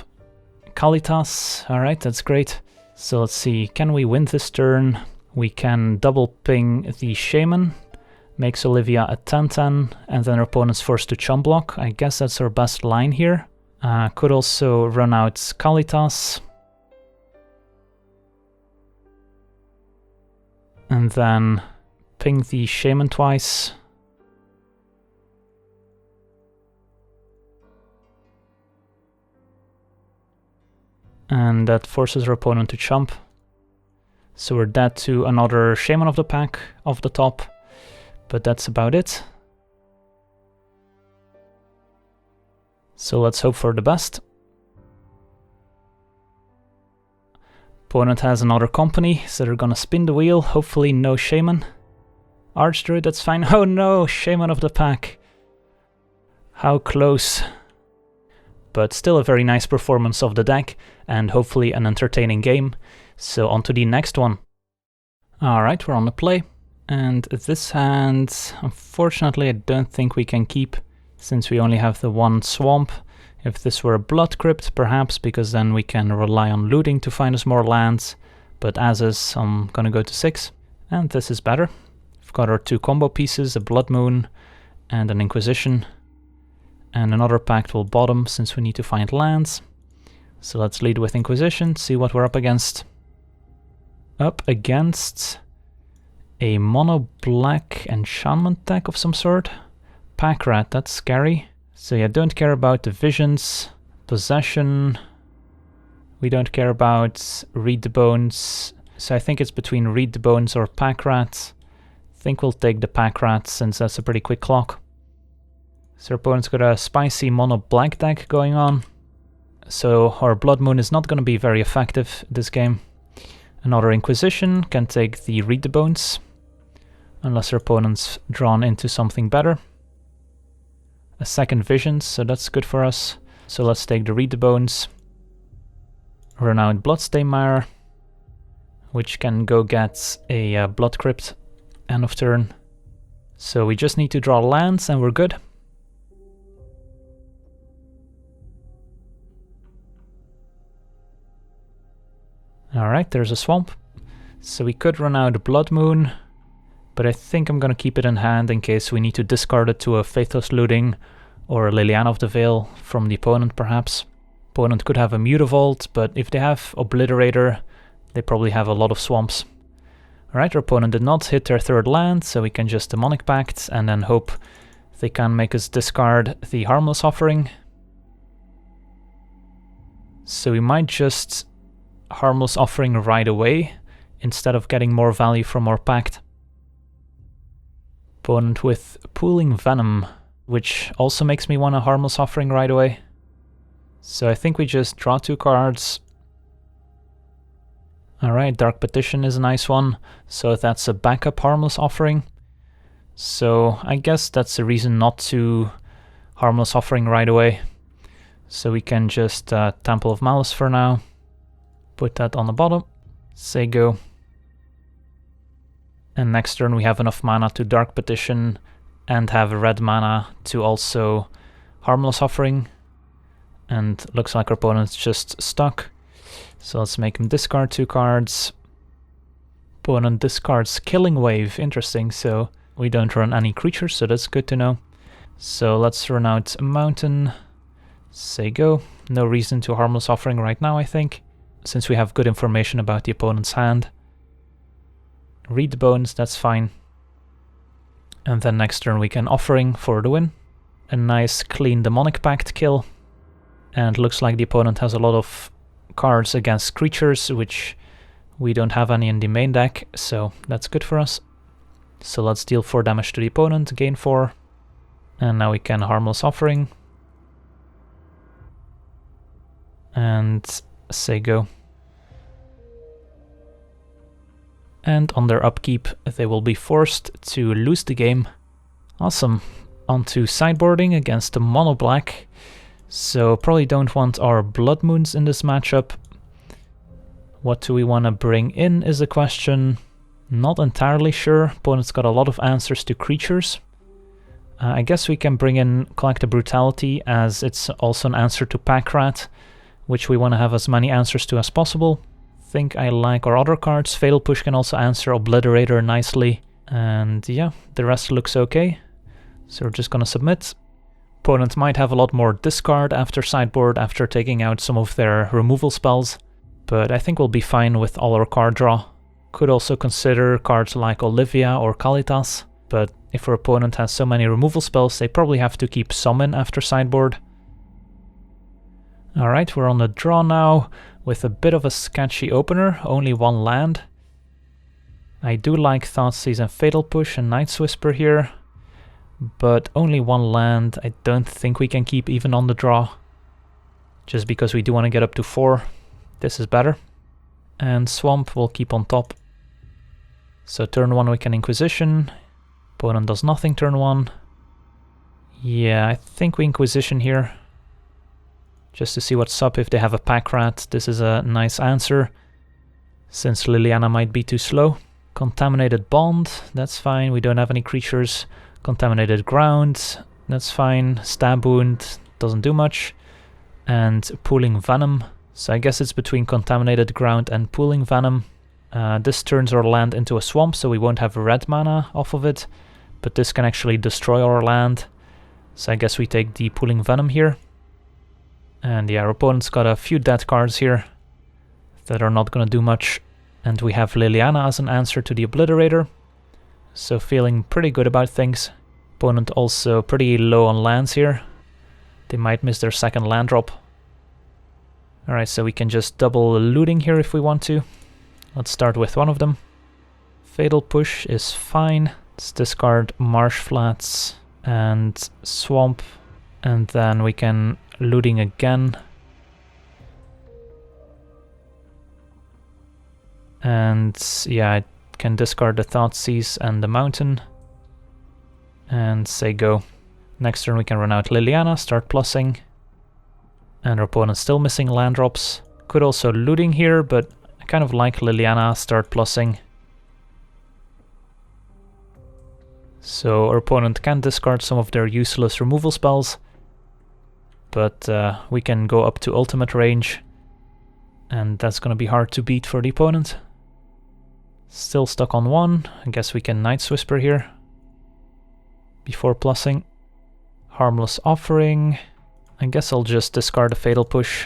Kalitas. Alright, that's great. So let's see, can we win this turn? We can double ping the Shaman. Makes Olivia a 10/10, and then our opponent's forced to chump block. I guess that's our best line here. Could also run out Kalitas. And then ping the Shaman twice. And that forces our opponent to chump. So we're dead to another Shaman of the Pack off the top, but that's about it. So let's hope for the best. Opponent has another company, so they're gonna spin the wheel. Hopefully no Shaman. Archdruid, that's fine. Oh no, Shaman of the Pack. How close. But still a very nice performance of the deck, and hopefully an entertaining game. So on to the next one. Alright, we're on the play. And this hand, unfortunately I don't think we can keep, since we only have the one swamp. If this were a Blood Crypt, perhaps, because then we can rely on looting to find us more lands. But as is, I'm gonna go to 6. And this is better. We've got our 2 combo pieces, a Blood Moon and an Inquisition. And another pact will bottom, since we need to find lands. So let's lead with Inquisition, see what we're up against. Up against a mono-black enchantment deck of some sort. Pack Rat, that's scary. So yeah, don't care about the visions, possession. We don't care about Read the Bones. So I think it's between Read the Bones or Pack Rat. I think we'll take the Pack Rat, since that's a pretty quick clock. So our opponent's got a spicy mono-black deck going on. So our Blood Moon is not going to be very effective this game. Another Inquisition can take the Read the Bones, unless our opponent's drawn into something better. A second Vision, so that's good for us. So let's take the Read the Bones. We're now in Bloodstained Mire, which can go get a Blood Crypt end of turn. So we just need to draw lands and we're good. Alright, there's a swamp. So we could run out a Blood Moon, but I think I'm gonna keep it in hand in case we need to discard it to a Faithless Looting or a Liliana of the Veil from the opponent perhaps. Opponent could have a Mutavault, but if they have Obliterator, they probably have a lot of swamps. Alright, our opponent did not hit their 3rd land, so we can just Demonic Pact and then hope they can make us discard the Harmless Offering. So we might just Harmless Offering right away, instead of getting more value from our pact. Opponent with Pooling Venom, which also makes me want a Harmless Offering right away. So I think we just draw 2 cards. Alright, Dark Petition is a nice one, so that's a backup Harmless Offering. So I guess that's the reason not to Harmless Offering right away. So we can just Temple of Malice for now. Put that on the bottom, say go. And next turn we have enough mana to Dark Petition and have a red mana to also Harmless Offering. And looks like our opponent's just stuck. So let's make him discard 2 cards. Opponent discards Killing Wave, interesting, so we don't run any creatures, so that's good to know. So let's run out a Mountain, say go. No reason to Harmless Offering right now, I think, since we have good information about the opponent's hand. Read the Bones, that's fine. And then next turn we can Offering for the win. A nice clean Demonic Pact kill. And looks like the opponent has a lot of cards against creatures, which we don't have any in the main deck, so that's good for us. So let's deal 4 damage to the opponent, gain 4. And now we can Harmless Offering. And say go. And on their upkeep they will be forced to lose the game. Awesome. On to sideboarding against the mono black. So probably don't want our Blood Moons in this matchup. What do we want to bring in is a question. Not entirely sure. Opponent's got a lot of answers to creatures. I guess we can bring in Collective Brutality, as it's also an answer to Pack Rat, which we want to have as many answers to as possible. Think I like our other cards. Fatal Push can also answer Obliterator nicely. And yeah, the rest looks okay. So we're just gonna submit. Opponent might have a lot more discard after sideboard, after taking out some of their removal spells. But I think we'll be fine with all our card draw. Could also consider cards like Olivia or Kalitas. But if our opponent has so many removal spells, they probably have to keep some in after sideboard. Alright, we're on the draw now, with a bit of a sketchy opener, only 1 land. I do like Thoughtseize and Fatal Push and Night's Whisper here, but only one land I don't think we can keep even on the draw, just because we do want to get up to 4. This is better. And Swamp will keep on top. So turn 1 we can Inquisition. Opponent does nothing turn 1. Yeah, I think we Inquisition here. Just to see what's up if they have a Pack Rat. This is a nice answer, since Liliana might be too slow. Contaminated Bond, that's fine, we don't have any creatures. Contaminated Ground, that's fine. Stab Wound, doesn't do much. And Pooling Venom, so I guess it's between Contaminated Ground and Pooling Venom. This turns our land into a swamp, so we won't have red mana off of it, but this can actually destroy our land. So I guess we take the Pooling Venom here. And yeah, our opponent's got a few dead cards here that are not gonna do much. And we have Liliana as an answer to the Obliterator, so feeling pretty good about things. Opponent also pretty low on lands here. They might miss their second land drop. Alright, so we can just double looting here if we want to. Let's start with one of them. Fatal Push is fine. Let's discard Marsh Flats and Swamp, and then we can looting again. And yeah, I can discard the Thoughtseize and the Mountain and say go. Next turn we can run out Liliana, start plussing. And our opponent's still missing land drops. Could also looting here, but I kind of like Liliana, start plussing. So our opponent can discard some of their useless removal spells, but we can go up to ultimate range, and that's gonna be hard to beat for the opponent. Still stuck on 1. I guess we can Night's Whisper here before plussing. Harmless Offering. I guess I'll just discard a Fatal Push,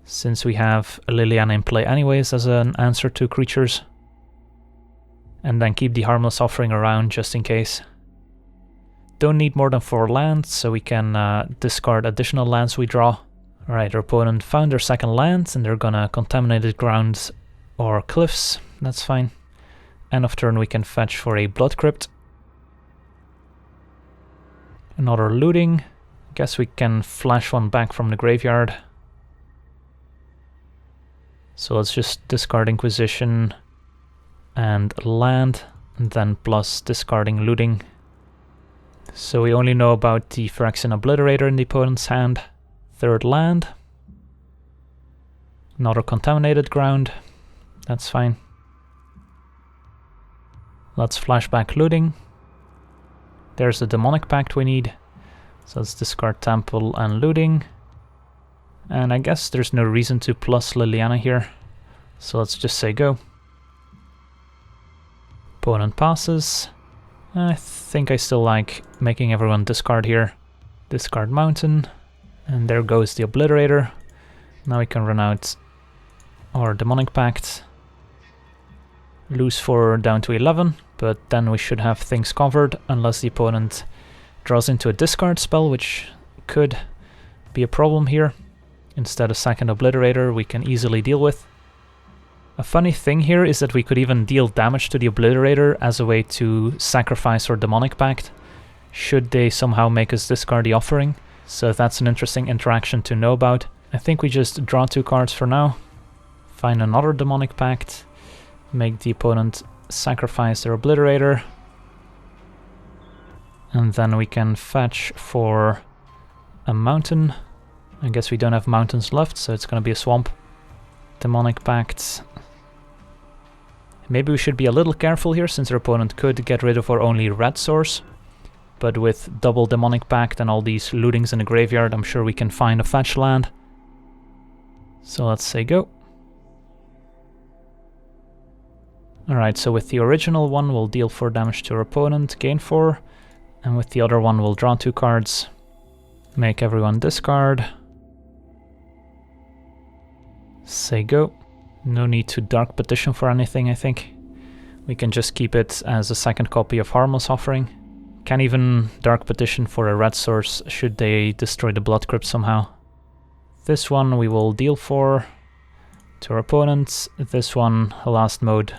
since we have Liliana in play anyways as an answer to creatures. And then keep the Harmless Offering around just in case. Don't need more than 4 lands, so we can discard additional lands we draw. Alright, our opponent found their second land, and they're gonna Contaminated Grounds or Cliffs. That's fine. End of turn we can fetch for a Blood Crypt. Another looting. Guess we can flash one back from the graveyard. So let's just discard Inquisition and land, and then plus discarding looting. So we only know about the Phyrexian Obliterator in the opponent's hand. Third land. Another Contaminated Ground. That's fine. Let's flashback looting. There's the Demonic Pact we need. So let's discard Temple and looting. And I guess there's no reason to plus Liliana here. So let's just say go. Opponent passes. I think I still like making everyone discard here. Discard Mountain. And there goes the Obliterator. Now we can run out our Demonic Pact. Lose 4 down to 11, but then we should have things covered, unless the opponent draws into a discard spell, which could be a problem here. Instead of second Obliterator we can easily deal with. A funny thing here is that we could even deal damage to the Obliterator as a way to sacrifice our Demonic Pact, should they somehow make us discard the Offering. So that's an interesting interaction to know about. I think we just draw 2 cards for now. Find another Demonic Pact. Make the opponent sacrifice their Obliterator. And then we can fetch for a Mountain. I guess we don't have mountains left, so it's gonna be a swamp. Demonic Pact. Maybe we should be a little careful here, since our opponent could get rid of our only red source. But with double Demonic Pact and all these lootings in the graveyard, I'm sure we can find a fetch land. So let's say go. Alright, so with the original one we'll deal 4 damage to our opponent, gain 4. And with the other one we'll draw 2 cards. Make everyone discard. Say go. No need to Dark Petition for anything, I think. We can just keep it as a second copy of Harmless Offering. Can even Dark Petition for a red source should they destroy the Blood Crypt somehow. This one we will deal 4 to our opponents. This one, last mode,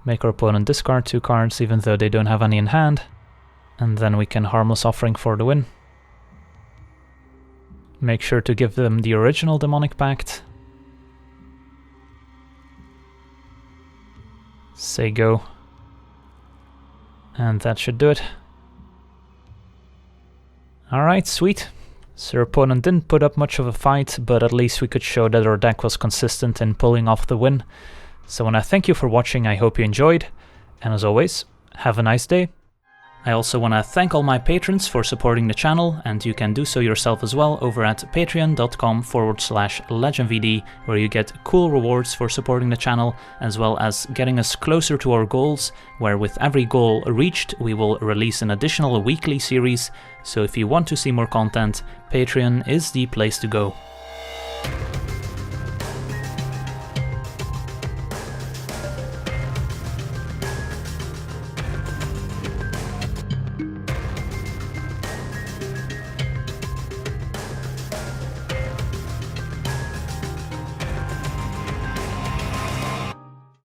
Make our opponent discard 2 cards even though they don't have any in hand. And then we can Harmless Offering for the win. Make sure to give them the original Demonic Pact. Say go. And that should do it. Alright, sweet. So our opponent didn't put up much of a fight, but at least we could show that our deck was consistent in pulling off the win. So I want to thank you for watching, I hope you enjoyed, and as always, have a nice day. I also want to thank all my patrons for supporting the channel, and you can do so yourself as well over at patreon.com/LegenVD, where you get cool rewards for supporting the channel, as well as getting us closer to our goals, where with every goal reached, we will release an additional weekly series. So if you want to see more content, Patreon is the place to go.